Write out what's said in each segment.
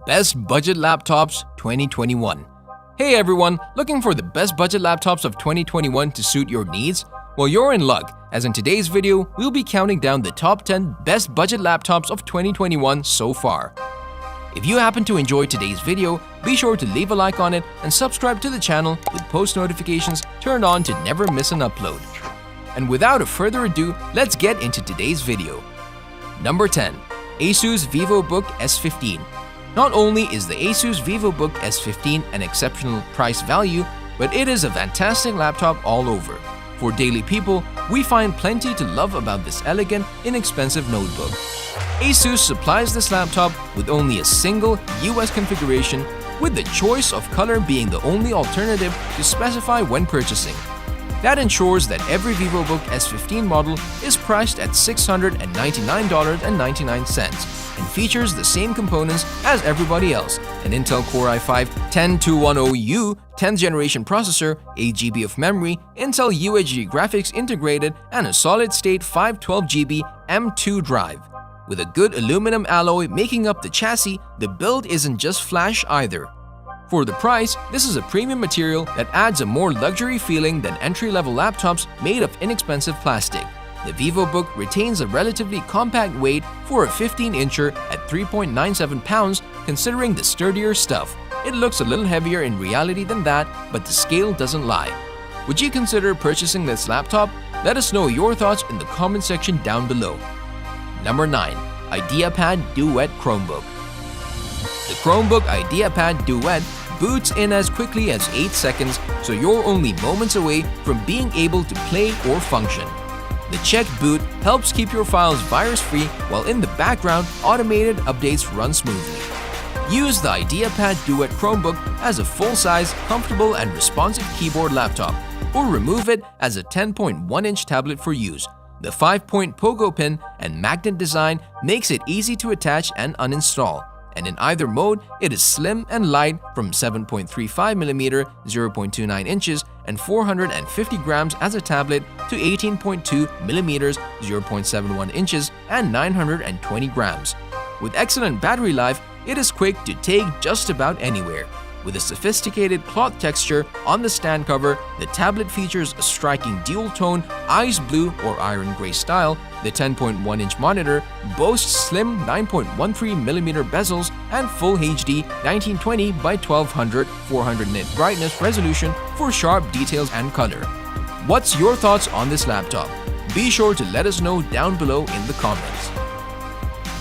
Best Budget Laptops 2021. Hey everyone, looking for the best budget laptops of 2021 to suit your needs? Well, you're in luck, as in today's video, we'll be counting down the top 10 best budget laptops of 2021 so far. If you happen to enjoy today's video, be sure to leave a like on it and subscribe to the channel with post notifications turned on to never miss an upload. And without further ado, let's get into today's video. Number 10. ASUS Vivobook S15. Not only is the ASUS Vivobook S15 an exceptional price value, but it is a fantastic laptop all over. For daily people, we find plenty to love about this elegant, inexpensive notebook. ASUS supplies this laptop with only a single US configuration, with the choice of color being the only alternative to specify when purchasing. That ensures that every Vivobook S15 model is priced at $699.99 and features the same components as everybody else: an Intel Core i5-10210U 10th generation processor, 8GB of memory, Intel UHD graphics integrated, and a solid-state 512GB M2 drive. With a good aluminum alloy making up the chassis, the build isn't just flash either. For the price, this is a premium material that adds a more luxury feeling than entry-level laptops made of inexpensive plastic. The Vivobook retains a relatively compact weight for a 15-incher at 3.97 pounds, considering the sturdier stuff. It looks a little heavier in reality than that, but the scale doesn't lie. Would you consider purchasing this laptop? Let us know your thoughts in the comment section down below. Number 9. Ideapad Duet Chromebook. The Chromebook Ideapad Duet boots in as quickly as 8 seconds, so you're only moments away from being able to play or function. The checked boot helps keep your files virus-free, while in the background, automated updates run smoothly. Use the Ideapad Duet Chromebook as a full-size, comfortable and responsive keyboard laptop, or remove it as a 10.1-inch tablet for use. The 5-point pogo pin and magnet design makes it easy to attach and uninstall. And in either mode, it is slim and light from 7.35mm, 0.29 inches, and 450 grams as a tablet to 18.2mm, 0.71 inches, and 920 grams. With excellent battery life, it is quick to take just about anywhere. With a sophisticated cloth texture on the stand cover, the tablet features a striking dual-tone ice blue or iron gray style. The 10.1-inch monitor boasts slim 9.13mm bezels and Full HD 1920 by 1200 400 nit brightness resolution for sharp details and color. What's your thoughts on this laptop? Be sure to let us know down below in the comments.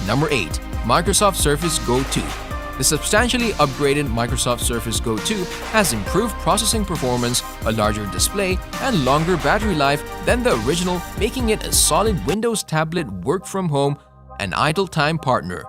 Number 8. Microsoft Surface Go 2. The substantially upgraded Microsoft Surface Go 2 has improved processing performance, a larger display, and longer battery life than the original, making it a solid Windows tablet work-from-home and idle-time partner.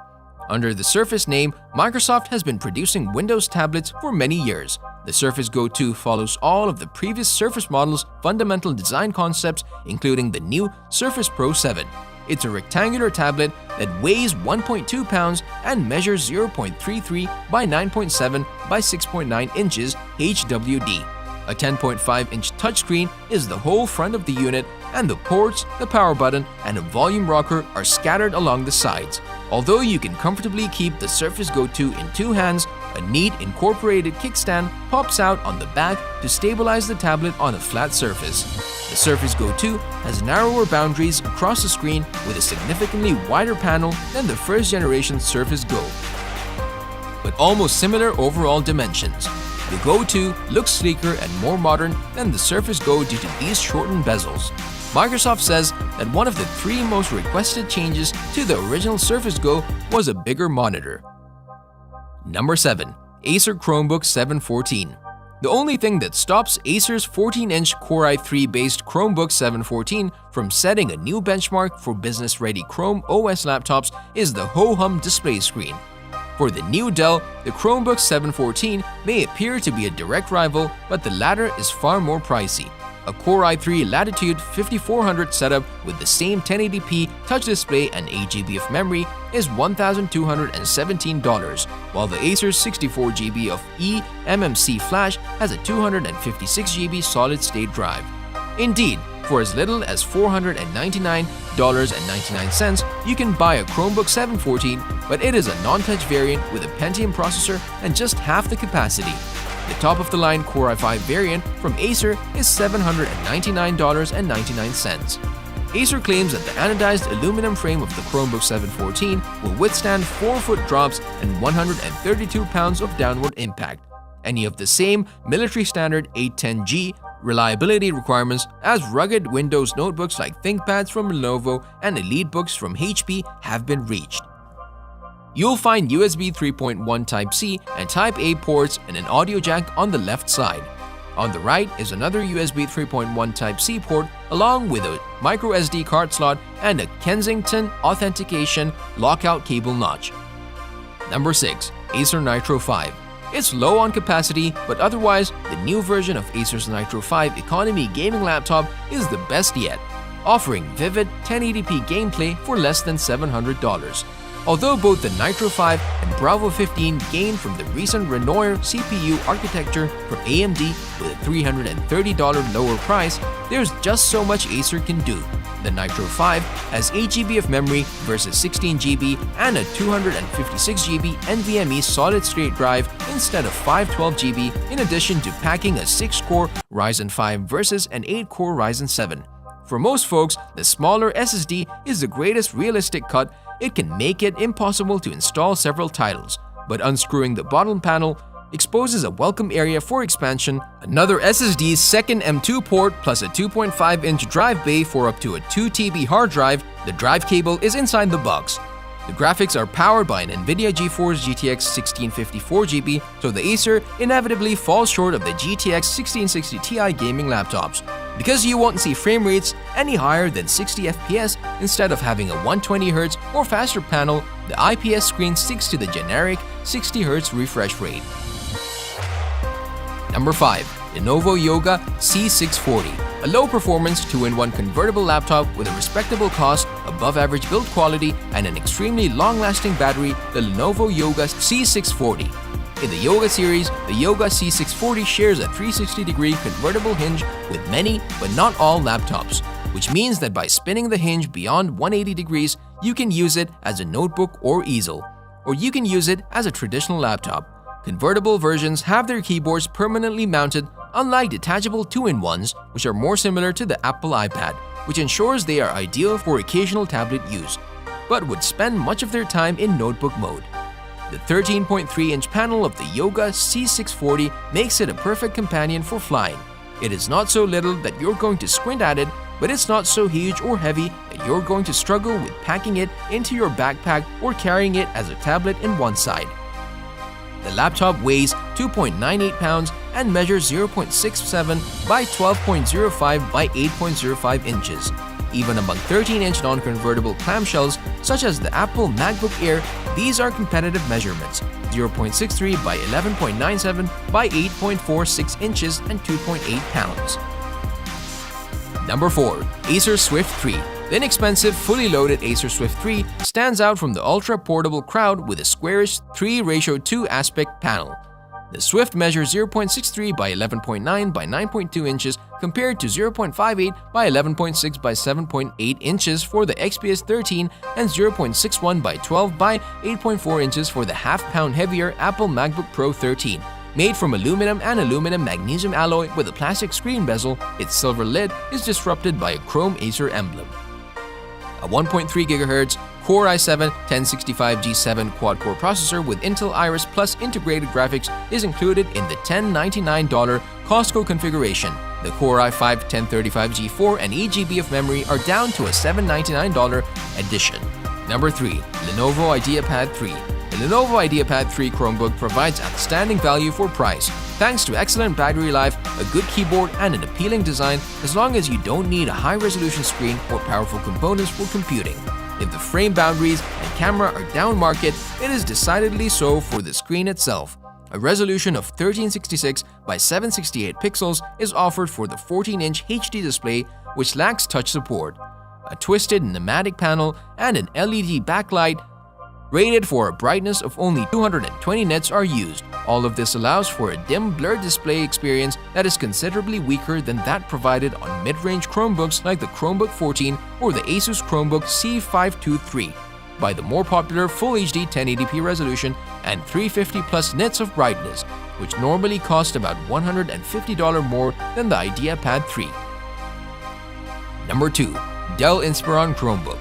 Under the Surface name, Microsoft has been producing Windows tablets for many years. The Surface Go 2 follows all of the previous Surface models' fundamental design concepts, including the new Surface Pro 7. It's a rectangular tablet that weighs 1.2 pounds and measures 0.33 by 9.7 by 6.9 inches HWD. A 10.5-inch touchscreen is the whole front of the unit, and the ports, the power button, and a volume rocker are scattered along the sides. Although you can comfortably keep the Surface Go 2 in two hands, a neat incorporated kickstand pops out on the back to stabilize the tablet on a flat surface. The Surface Go 2 has narrower boundaries across the screen with a significantly wider panel than the first-generation Surface Go, but almost similar overall dimensions. The Go 2 looks sleeker and more modern than the Surface Go due to these shortened bezels. Microsoft says that one of the 3 most requested changes to the original Surface Go was a bigger monitor. Number 7. Acer Chromebook 714. The only thing that stops Acer's 14-inch Core i3-based Chromebook 714 from setting a new benchmark for business-ready Chrome OS laptops is the ho-hum display screen. For the new Dell, the Chromebook 714 may appear to be a direct rival, but the latter is far more pricey. A Core i3 Latitude 5400 setup with the same 1080p touch display and 8GB of memory is $1,217, while the Acer's 64GB of eMMC flash has a 256GB solid-state drive. Indeed, For as little as $499.99, you can buy a Chromebook 714, but it is a non-touch variant with a Pentium processor and just half the capacity. The top-of-the-line Core i5 variant from Acer is $799.99. Acer claims that the anodized aluminum frame of the Chromebook 714 will withstand 4-foot drops and 132 pounds of downward impact, any of the same military-standard 810G reliability requirements as rugged Windows notebooks like ThinkPads from Lenovo and EliteBooks from HP have been reached. You'll find USB 3.1 Type-C and Type-A ports and an audio jack on the left side. On the right is another USB 3.1 Type-C port along with a microSD card slot and a Kensington authentication lockout cable notch. Number 6. Acer Nitro 5. It's low on capacity, but otherwise, the new version of Acer's Nitro 5 economy gaming laptop is the best yet, offering vivid 1080p gameplay for less than $700. Although both the Nitro 5 and Bravo 15 gained from the recent Renoir CPU architecture from AMD with a $330 lower price, there's just so much Acer can do. The Nitro 5 has 8GB of memory versus 16GB and a 256GB NVMe solid-state drive instead of 512GB, in addition to packing a 6-core Ryzen 5 versus an 8-core Ryzen 7. For most folks, the smaller SSD is the greatest realistic cut. It can make it impossible to install several titles, but unscrewing the bottom panel exposes a welcome area for expansion, another SSD's second M2 port plus a 2.5-inch drive bay for up to a 2TB hard drive. The drive cable is inside the box. The graphics are powered by an NVIDIA GeForce GTX 1654GB, so the Acer inevitably falls short of the GTX 1660 Ti gaming laptops. Because you won't see frame rates any higher than 60 FPS instead of having a 120Hz or faster panel, the IPS screen sticks to the generic 60Hz refresh rate. Number 5. Lenovo Yoga C640. A low-performance 2-in-1 convertible laptop with a respectable cost, above-average build quality, and an extremely long-lasting battery, the Lenovo Yoga C640. In the Yoga series, the Yoga C640 shares a 360-degree convertible hinge with many, but not all laptops, which means that by spinning the hinge beyond 180 degrees, you can use it as a notebook or easel, or you can use it as a traditional laptop. Convertible versions have their keyboards permanently mounted, unlike detachable 2-in-1s, which are more similar to the Apple iPad, which ensures they are ideal for occasional tablet use, but would spend much of their time in notebook mode. The 13.3-inch panel of the Yoga C640 makes it a perfect companion for flying. It is not so little that you're going to squint at it, but it's not so huge or heavy that you're going to struggle with packing it into your backpack or carrying it as a tablet in one side. The laptop weighs 2.98 pounds and measures 0.67 by 12.05 by 8.05 inches. Even among 13-inch non-convertible clamshells, such as the Apple MacBook Air, these are competitive measurements, 0.63 by 11.97 by 8.46 inches and 2.8 pounds. Number 4. Acer Swift 3. The inexpensive, fully loaded Acer Swift 3 stands out from the ultra-portable crowd with a squarish 3:2 aspect panel. The Swift measures 0.63 by 11.9 by 9.2 inches compared to 0.58 by 11.6 by 7.8 inches for the XPS 13 and 0.61 by 12 by 8.4 inches for the half-pound heavier Apple MacBook Pro 13. Made from aluminum and aluminum magnesium alloy with a plastic screen bezel, its silver lid is disrupted by a chrome Acer emblem. A 1.3 GHz Core i7 1065G7 quad-core processor with Intel Iris Plus integrated graphics is included in the $1,099 Costco configuration. The Core i5 1035G4 and 8GB of memory are down to a $799 edition. Number 3. Lenovo Ideapad 3. The Lenovo Ideapad 3 Chromebook provides outstanding value for price, thanks to excellent battery life, a good keyboard, and an appealing design, as long as you don't need a high-resolution screen or powerful components for computing. If the frame boundaries and camera are down market, it is decidedly so for the screen itself. A resolution of 1366 by 768 pixels is offered for the 14-inch HD display, which lacks touch support. A twisted pneumatic panel and an LED backlight rated for a brightness of only 220 nits are used. All of this allows for a dim, blurred display experience that is considerably weaker than that provided on mid-range Chromebooks like the Chromebook 14 or the ASUS Chromebook C523, by the more popular Full HD 1080p resolution and 350 plus nits of brightness, which normally cost about $150 more than the Ideapad 3. Number 2. Dell Inspiron Chromebook.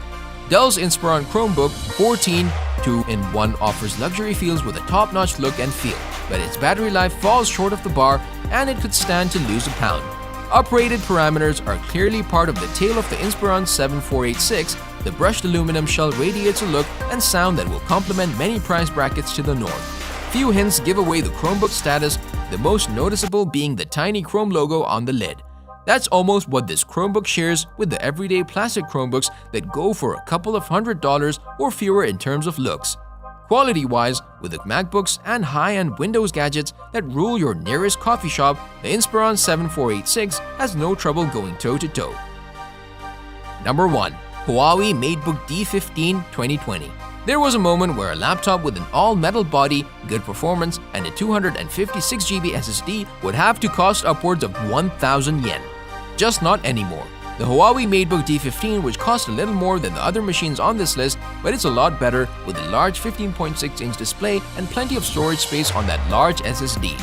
Dell's Inspiron Chromebook 14 2-in-1 offers luxury feels with a top-notch look and feel, but its battery life falls short of the bar and it could stand to lose a pound. Uprated parameters are clearly part of the tail of the Inspiron 7486. The brushed aluminum shell radiates a look and sound that will complement many price brackets to the north. Few hints give away the Chromebook status, the most noticeable being the tiny Chrome logo on the lid. That's almost what this Chromebook shares with the everyday plastic Chromebooks that go for a couple of $100 or fewer in terms of looks. Quality-wise, with the MacBooks and high-end Windows gadgets that rule your nearest coffee shop, the Inspiron 7486 has no trouble going toe-to-toe. Number 1. Huawei MateBook D15 2020. There was a moment where a laptop with an all-metal body, good performance, and a 256GB SSD would have to cost upwards of 1,000 yen. Just not anymore. The Huawei MateBook D15, which costs a little more than the other machines on this list, but it's a lot better with a large 15.6-inch display and plenty of storage space on that large SSD.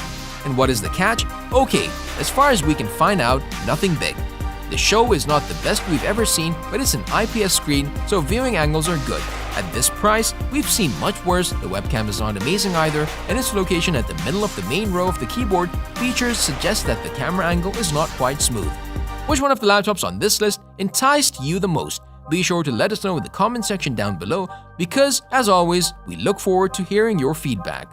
And what is the catch? Okay, as far as we can find out, nothing big. The show is not the best we've ever seen, but it's an IPS screen, so viewing angles are good. At this price, we've seen much worse. The webcam is not amazing either, and its location at the middle of the main row of the keyboard features suggest that the camera angle is not quite smooth. Which one of the laptops on this list enticed you the most? Be sure to let us know in the comment section down below because, as always, we look forward to hearing your feedback.